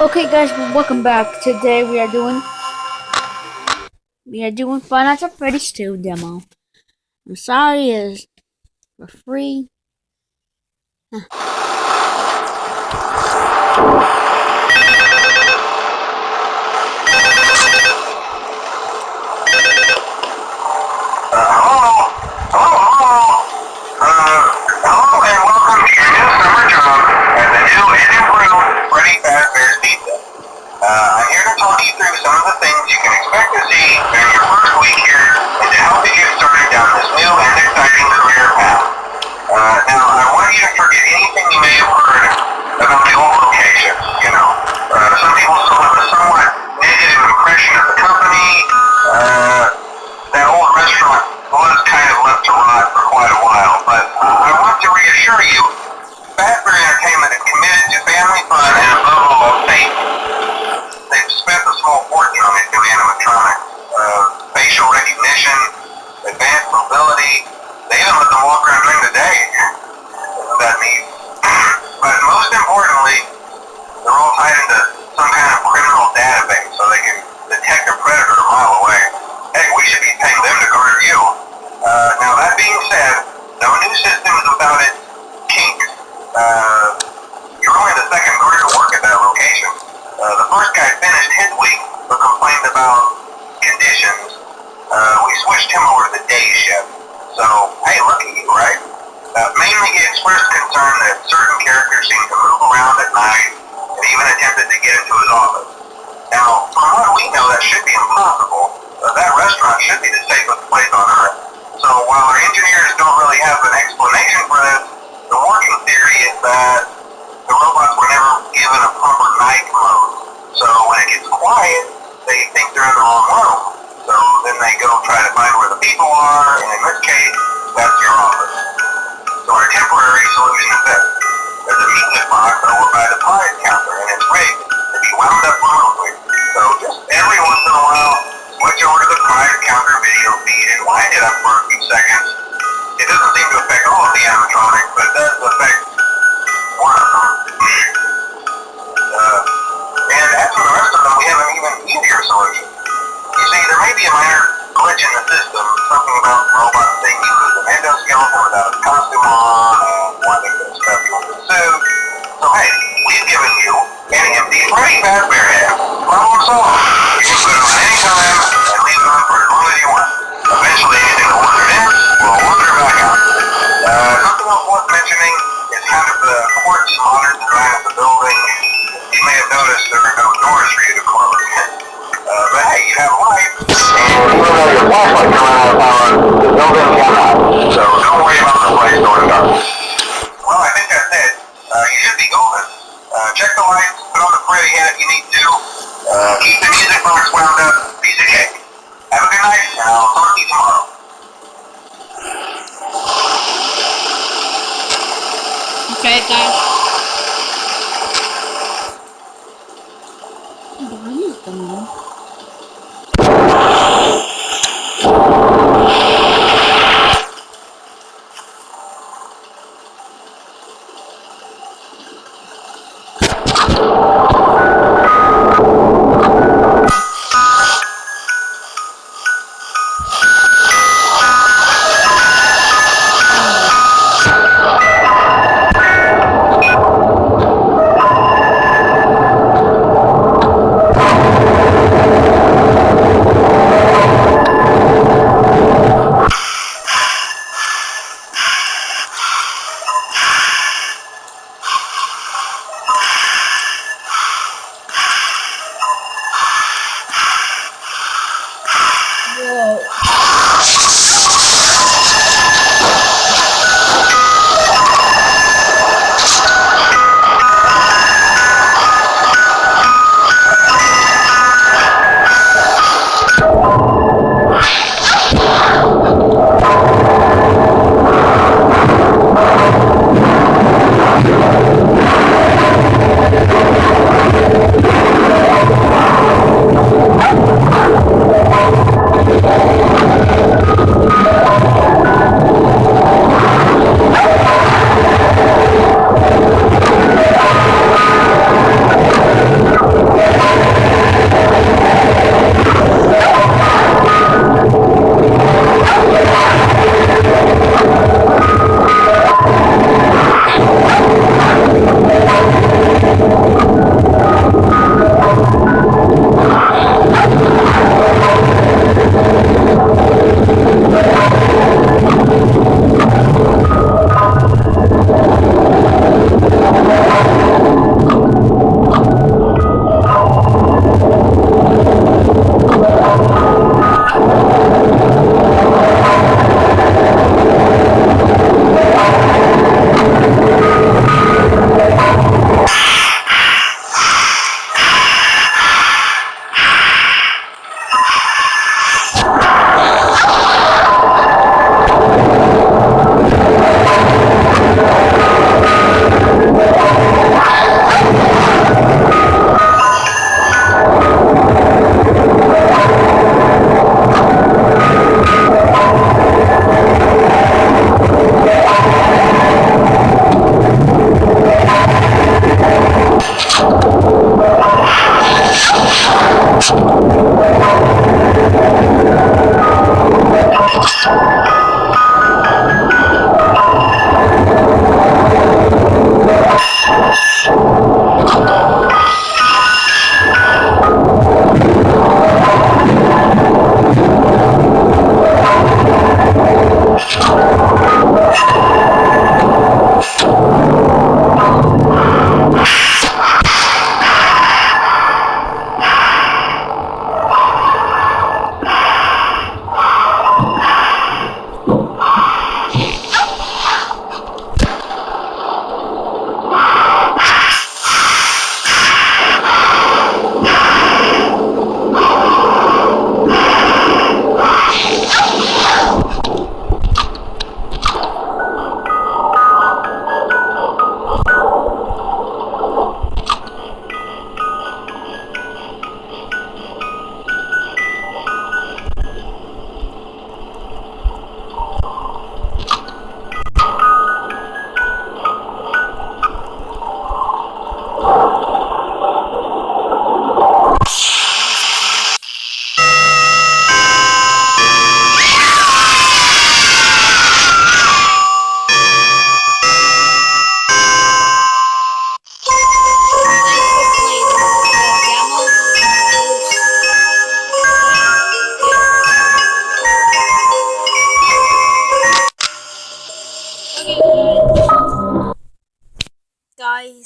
Okay, guys, welcome back. Today we are doing Five Nights at Freddy's 2 demo. I'm sorry, it's for free. Hello and welcome to your new summer job at the new and improved Freddy Fazbear's Pizza. I'm here to talk you through some of the things you can expect to see during your first week here and to help you get started down this new and exciting career path. Now, I want you to forget anything you may have heard about the old location, some people still have a somewhat negative impression of the company. That old restaurant was kind of left to rot for quite a while, but I want to reassure you, Fazbear Entertainment is committed to family fun and above all, safety. They've spent a small fortune on these new animatronics, facial recognition, advanced mobility. They even let them walk around during the day. Isn't that neat? But most importantly, they're all tied into some kind of criminal database so they can detect a predator a mile away. Heck, we should be paying them to guard you. Now that being said, no new system is without its kinks. You're only the second guard to work at that location. The first guy finished his week but complained about conditions. We switched him over to the day shift. So, hey, look at you, right? Mainly he expressed concern that certain characters seem to move around at night and even attempted to get into his office. Now, from what we know, that should be impossible. That restaurant should be the safest place on Earth. So while our engineers don't really have an explanation for this, the working theory is that the robots were never given a proper night mode. So when it gets quiet, they think they're in the wrong room. So then they go try to find where the people are, and in this case, that's your office. So our temporary solution is this. There's a meat box over by the prize counter, and it's rigged to be wound up remotely. So just every once in a while, switch over to the prize counter video feed and wind it up for a few seconds. It doesn't seem to affect all of the animatronics, but it does affect one of them. And as for the rest of them, we have an even easier solution. You see, there may be a minor glitch in the system, something about robots being used as an endoskeleton without a costume on, and wanting to stuff you into a suit. So hey, we've given you an empty Freddy Fazbear head. Problem solved. You can put it on any time and leave it on for as long as you want. Eventually, anything that wandered in will wander back out. Something else worth mentioning is kind of the quartz modern design of the building. You may have noticed there are no doors for you to close. But hey, you have light, and even though your flashlight can run out of power, the building cannot. So don't worry about the place going dark. Well, I think that's it. You should be golden. Check the lights, put on the Freddy head if you need to. Keep the music box wound up, piece of cake. Have a good night, and I'll talk to you tomorrow. Okay, guys. Why is the moon?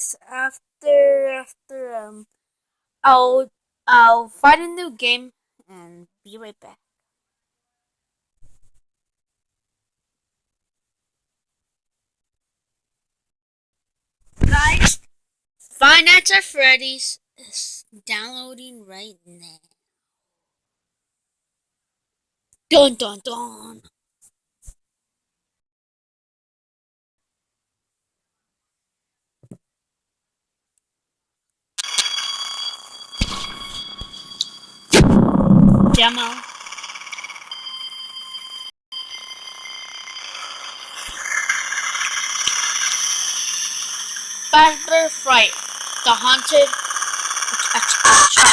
guys, I'll find a new game and be right back. Guys, Five Nights at Freddy's is downloading right now. Dun dun dun. Demo. Fazbear Fright, the haunted attraction.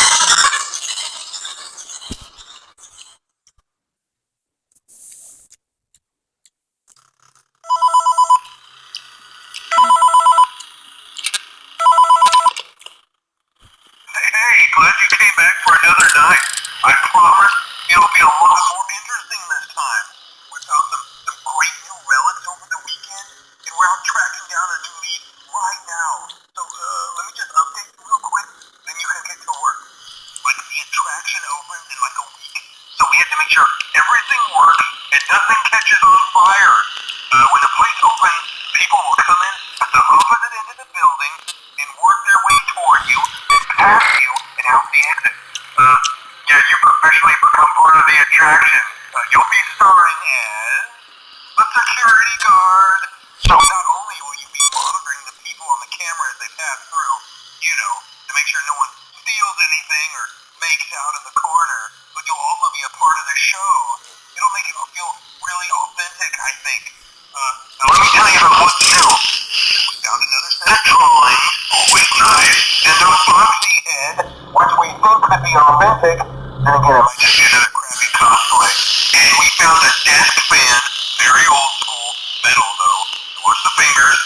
Hey, glad you came back for another night. I promise it'll be a lot more interesting this time. We found some great new relics over the weekend, and we're out tracking down a new lead right now. So, let me just update you real quick, then you can get to work. Like, the attraction opens in like a week, so we had to make sure everything works and nothing catches on fire. When the place opens, people will come in at the opposite end of the building and work their way toward you and past you and out the exit. Yeah, you've officially become part of the attraction. You'll be starring as the security guard. So not only will you be monitoring the people on the camera as they pass through, to make sure no one steals anything or makes out in the corner, but you'll also be a part of the show. It'll make it feel really authentic, I think. Now let me tell you about what's new. We found another set of drawings, always nice, and a foxy head, which we think could be authentic. Then again, it might just be another crappy cosplay. And we found a desk fan, very old school, metal though. Watch the fingers.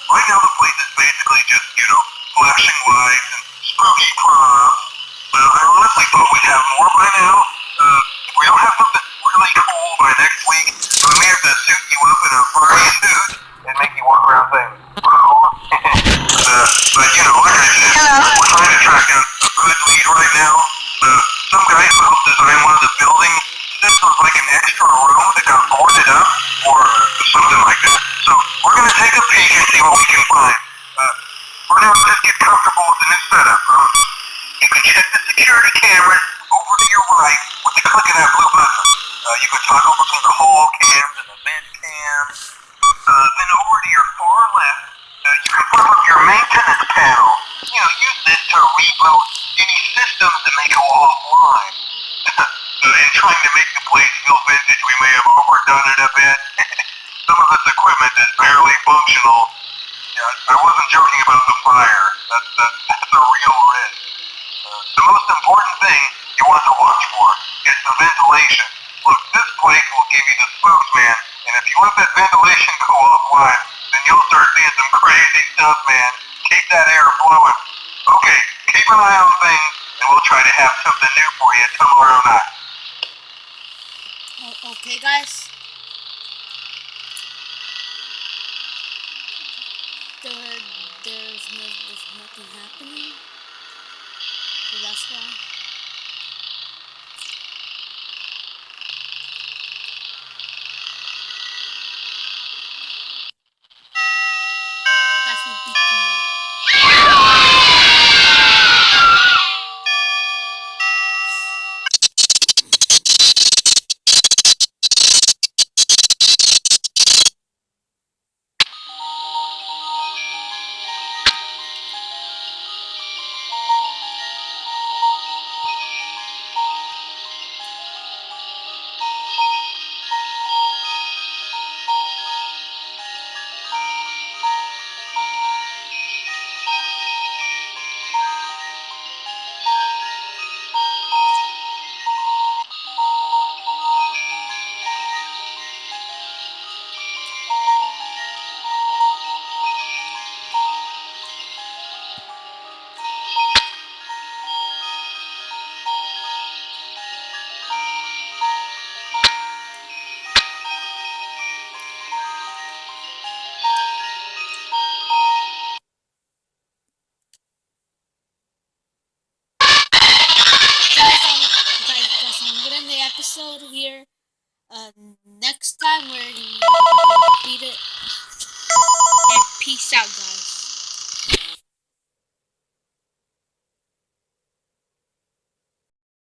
Right now the place is basically just, flashing lights and spooky props. I honestly thought we'd have more by now. If we don't have something really cool by next week, we may have to suit you up in a furry suit and make you walk around saying, wow. But like I said, we're trying to track down a good lead right now. Some guy helped design one of the buildings. This was like an extra room that got boarded up or something like that. So we're going to take a peek and see what we can find. For now, just get comfortable with the new setup. You can check the security cameras over to your right with the click of that blue button. You can toggle between the hall cams and the vent cams. Then over to your far left, you can flip up your maintenance panel. Use this to reboot any systems that may go offline. In trying to make the place feel vintage, we may have overdone it a bit. Some of this equipment is barely functional. Yeah, I wasn't joking about the fire. That's a real risk. The most important thing you want to watch for is the ventilation. Look, this place will give you the spooks, man. And if you let that ventilation go offline, then you'll start seeing some crazy stuff, man. Keep that air flowing. Okay, keep an eye on things, and we'll try to have something new for you tomorrow night. Okay, guys. There's nothing happening. So that's why. That's what beat episode here. Next time we're